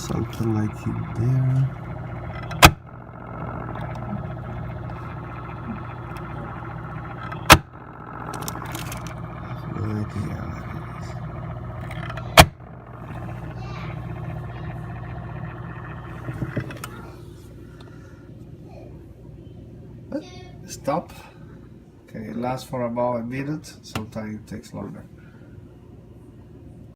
something like it there. No idea what it is. Stop. Okay, it lasts for about a minute, sometimes it takes longer.